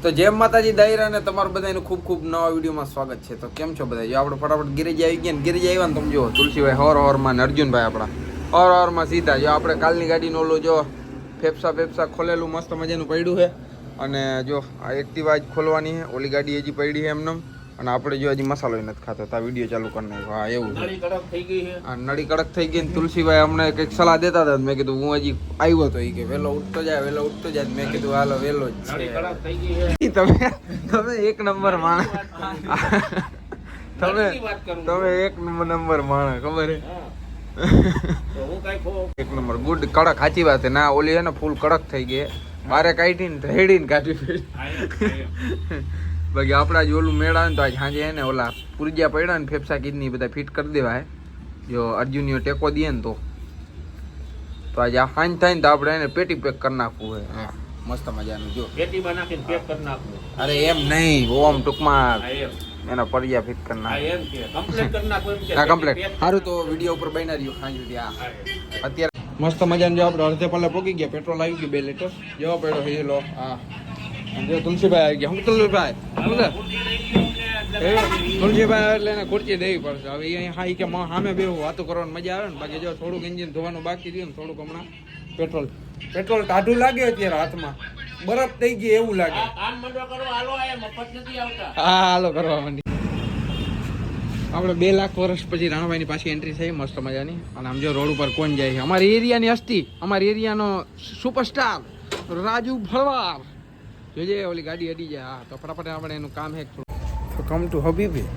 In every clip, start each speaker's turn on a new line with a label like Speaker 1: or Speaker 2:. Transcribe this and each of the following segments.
Speaker 1: તો જય માતાજી દાયરા ને તમારું બધાનું ખૂબ ખૂબ નવા વિડીયોમાં સ્વાગત છે. તો કેમ છો બધા? જો આપણે ફટાફટ ગિરેજ આવી ગયા ને ગિરેજ આવ્યા ને તમે જો તુલસીભાઈ હવારમાં ને અર્જુનભાઈ આપણા હવારમાં સીધા જો આપણે કાલની ગાડીનું ઓલું જો ફેફસા ખોલેલું મસ્ત મજાનું પડ્યું છે. અને જો આ એક્ટિવા જ ખોલવાની છે, ઓલી ગાડી હજી પડી છે એમને. અને આપણે જો હજી મસાલો નથી ખાતો તો આ વિડીયો ચાલુ કરી નાખ્યો. હા એવું નળી કડક થઈ ગઈ છે. હા નળી કડક થઈ ગઈ ને તુલસીભાઈ અમને કંઈક સલાહ દેતા હતા. મેં કીધું હું હજી આવ્યો તો એ કે વહેલો ઉઠતો જાય મેં કીધું હાલો વહેલો જ છે. તમે એક નંબર માણસ તમે એક નંબર માણસ ખબર હે એક નંબર ગુડ કડક સાચી વાત છે. ના ઓલી હે ને ફૂલ કડક થઈ ગઈ મારે કાઢીને રેડીને કાઢવી પડી. બાકી આપણા જ ઓલું મેળા ને તો આજ સાંજે હે ને ઓલા પુરજા પડ્યા ને ફેફસા કિડની બધા ફિટ કરી દેવા હે. જો અર્જુનીઓ ટેકો દે ને તો આજે આ સાંજ થાય ને તો આપણે એને પેટી પેક કરી નાખવું હે. હા મસ્ત મજાનું જો પેટીમાં નાખીને પેક કરી નાખવું. અરે એમ નહીં ઓમ ટૂંકમાં એના પરિયા ફિટ કરી નાખવું. હા કમ્પ્લીટ. સારું તો વિડીયો ઉપર બન્યા રહ્યો સાંજ સુધી. હા અત્યારે મસ્ત મજાનું જો આપણે અડધે પલ્લે પોકી ગયા. પેટ્રોલ આવી ગયું 2 લીટર જેવો પડ્યો હેલો. હા જો તુલસીભાઈ આવી ગયા. હું તુલસીભાઈ તુલસીભાઈ એટલે એને ખુરચી દેવી પડશે. હવે અહીંયા હાઈ કે સામે બે વાતો કરવાની મજા આવે ને. બાકી જો થોડુંક એન્જિન ધોવાનું બાકી રહ્યું ને થોડુંક હમણાં પેટ્રોલ ટાઢું લાગે અત્યારે હાથમાં બરફ થઈ ગઈ એવું લાગે. હા હાલો કરવા માંડી. આપણે 2 લાખ વર્ષ પછી રાણાભાઈની પાછી એન્ટ્રી થઈ મસ્ત મજાની. અને આમ જો રોડ ઉપર કોણ જાય છે? અમારી એરિયાની હસ્તી, અમારી એરિયાનો સુપરસ્ટાર રાજુ ભરવાડ. જોજે ઓલી ગાડી અડી જાય. હા તો ફટાફટ આપણે એનું કામ હે થોડું. તો કમ ટુ હબીબી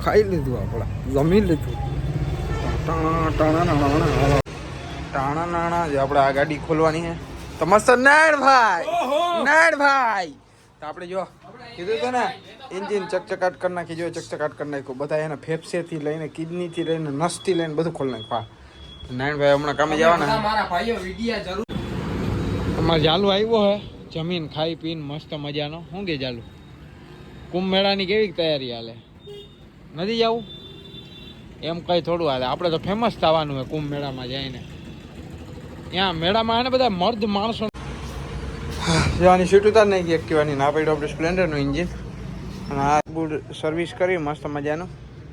Speaker 1: ખાઈ લીધું આપણે જમી લીધું. ટાણા નાણા જે આપણે આ ગાડી ખોલવાની છે તો મસ્ત નાડભાઈ તો આપણે જો કીધું તો ને એન્જિન ચકચકાટ કરી નાખી. જો ચકચકાટ કરી નાખ્યું બધા એને ફેફસેથી લઈને કિડનીથી લઈને નસથી લઈને બધું ખોલી નાખ્યું. નારાયણભાઈ હમણાં કામે જવાના. મારા ભાઈઓ વિડિયા જરૂર. અમારે ચાલુ આવ્યો હે જમીન ખાઈ પીને મસ્ત મજાનો. શું કે ચાલુ કુંભ મેળાની કેવી તૈયારી હાલે? નથી જવું એમ કઈ થોડું હાલે. આપણે તો ફેમસ થવાનું હોય કુંભ મેળામાં જઈને. ત્યાં મેળામાં એને બધા મર્દ માણસો જવાની સીટ ઉતાર નાખી એક્ટિવાની. ના પડ્યું આપણે સ્પ્લેન્ડરનું ઇન્જિન. અને આ બુડ સર્વિસ કરી મસ્ત મજાનું.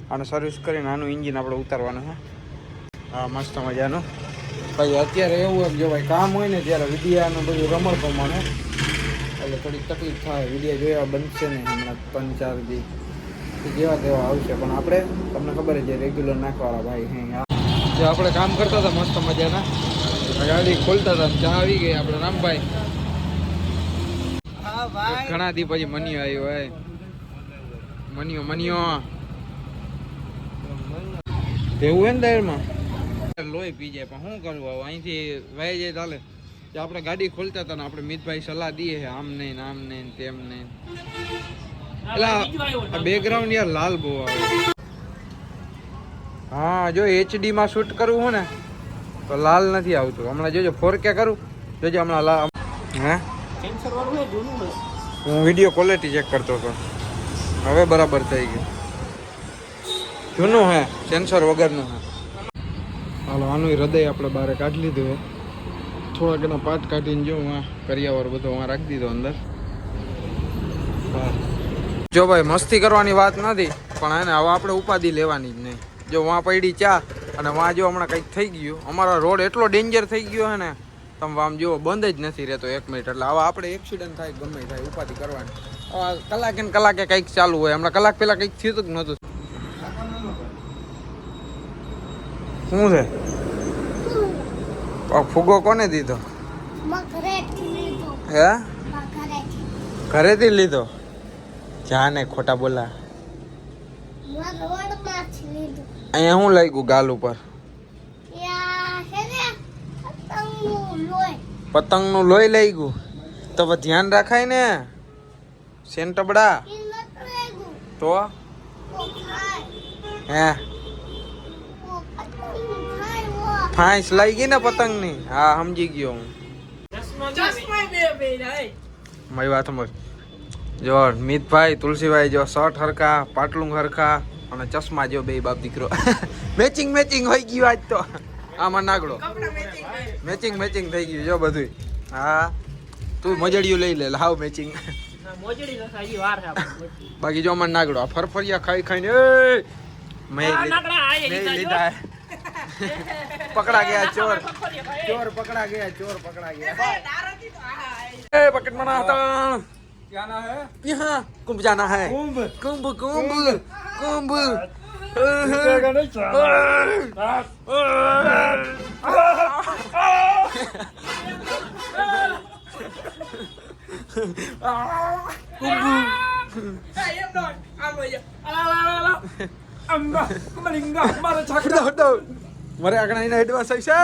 Speaker 1: અને સર્વિસ કરીને આનું ઇન્જિન આપણે ઉતારવાનું છે. હા મસ્ત મજાનું. ભાઈ અત્યારે એવું હોય જો ભાઈ કામ હોય ને ત્યારે વિડીયાનું બધું રમણ પ્રમાણે એટલે થોડીક તકલીફ થાય. વિડીયો જોયા બનશે ને હમણાં 3-4 દી જેવા તેવા આવશે. પણ આપણે તમને ખબર છે રેગ્યુલર નાખવાળા ભાઈ હે. જે આપણે કામ કરતા હતા મસ્ત મજાના ગાડી ખોલતા હતા ચા આવી ગઈ. આપણે રામભાઈ ઘણા દી પછી મનિયો આવ્યો હોય. મનિયો એવું હે ને દાયરમાં લોહી પી જાય. પણ શું કરવું હવે અહીંથી વહી જાય ચાલે. આપણે ગાડી ખોલતા હતા ને આપણે મિતભાઈ સલાહ દઈએ છે આમ નહીં આમ નહીં તેમ નહીં. એટલે બેકગ્રાઉન્ડ યાર લાલ બહુ આવે. હા જો HD માં શૂટ કરવું હોય ને તો લાલ નથી આવતું. હમણાં જોજો 4K કરું જોજો હમણાં લાલ હે હું વિડીયો ક્વોલિટી ચેક કરતો હતો હવે બરાબર થઈ ગયું. જૂનું હે સેન્સર વગરનું હે. હાલો આનું હૃદય આપણે બહાર કાઢી લીધું હે. થોડાક એના પાર્ટ કાઢીને જો આ કરિયાવર બધો રાખી દીધો અંદર. જો ભાઈ મસ્તી કરવાની વાત નથી પણ એને હવે આપણે ઉપાધિ લેવાની જ નહીં. જો વાં પડી ચા અને વાં જો હમણાં કંઈક થઈ ગયું. અમારો રોડ એટલો ડેન્જર થઈ ગયો હે ને તમે આમ જુઓ બંધ જ નથી રહેતો 1 મિનિટ. એટલે હવે આપણે એક્સિડન્ટ થાય ગમે થાય ઉપાધિ કરવાની. કલાકે ને કલાકે કંઈક ચાલુ હોય. હમણાં કલાક પહેલાં કંઈક થયું હતું કે નહોતું? શું છે ફુગ્ગો કોને દીધો? હે ઘરેથી લીધો? જાને ખોટા બોલા. અહીંયા શું લાગ્યું ગાલ ઉપર? પતંગનું લોહી લાગ્યું તો ધ્યાન રાખાય ને સેન્ટબડા તો હે ફાંસ લાગી ને પતંગની. હા સમજી ગયો હું. મારી વાત સમજ. જો મિતભાઈ તુલસીભાઈ જો શર્ટ હરખા પાટલું હરખા અને ચશ્મા જો બે બાપ દીકરો મેચિંગ હોય ગયું આજ તો. આમાં નાગડો મેચિંગ થઈ ગયું જો બધું. હા તું મજડિયું લઈ લે લાવ મેચિંગ
Speaker 2: મોજડી તો સાજી વાર છે આપણે.
Speaker 1: બાકી જો અમાર નાગડો આ ફરફરિયા ખાઈ ખાઈને મેં લીધા પકડા ગયા ચોર પકડા ગયા पकड़ मना था
Speaker 3: जाना है
Speaker 1: यहाँ कुंभ जाना है
Speaker 3: कुंभ
Speaker 1: कुंभ कुंभ कुंभ મારે આગળ આવીને એડવાન્સ આવી છે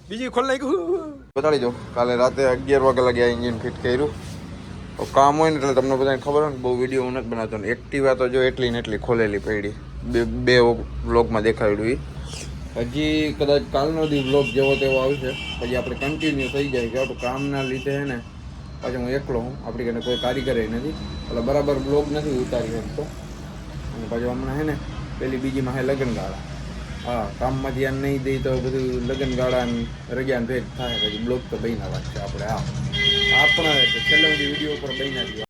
Speaker 1: બીજી ખોલ નાખ્યું બતાડી દો કાલે રાતે 11 વાગે લાગ્યા એન્જિન ફિટ કર્યું તો કામ હોય ને એટલે તમને બધાને ખબર હોય ને બહુ વિડીયો હું નથી બનાવતો ને એક્ટિવા તો જો એટલી ને એટલી ખોલેલી પડી બે વ્લોગમાં દેખાડ્યું હજી કદાચ કાલનો દી વ્લોગ જેવો તેવો આવશે પછી આપણે કન્ટિન્યુ થઈ જાય કે આપણું કામના લીધે હે ને પાછું હું એકલો હું આપણી ઘરે કોઈ કારીગર નથી એટલે બરાબર વ્લોગ નથી ઉતારી શકતો અને પાછું હમણાં હે ને પેલી બીજીમાં હે લગ્નગાળા હા કામમાં ધ્યાન નહીં દઈ તો બધું લગ્નગાળા રગ્યા ભેગ થાય પછી બ્લોગ તો બહીના વાત છે આપણે હા આપણા છેલ્લા વિડીયો ઉપર બહીના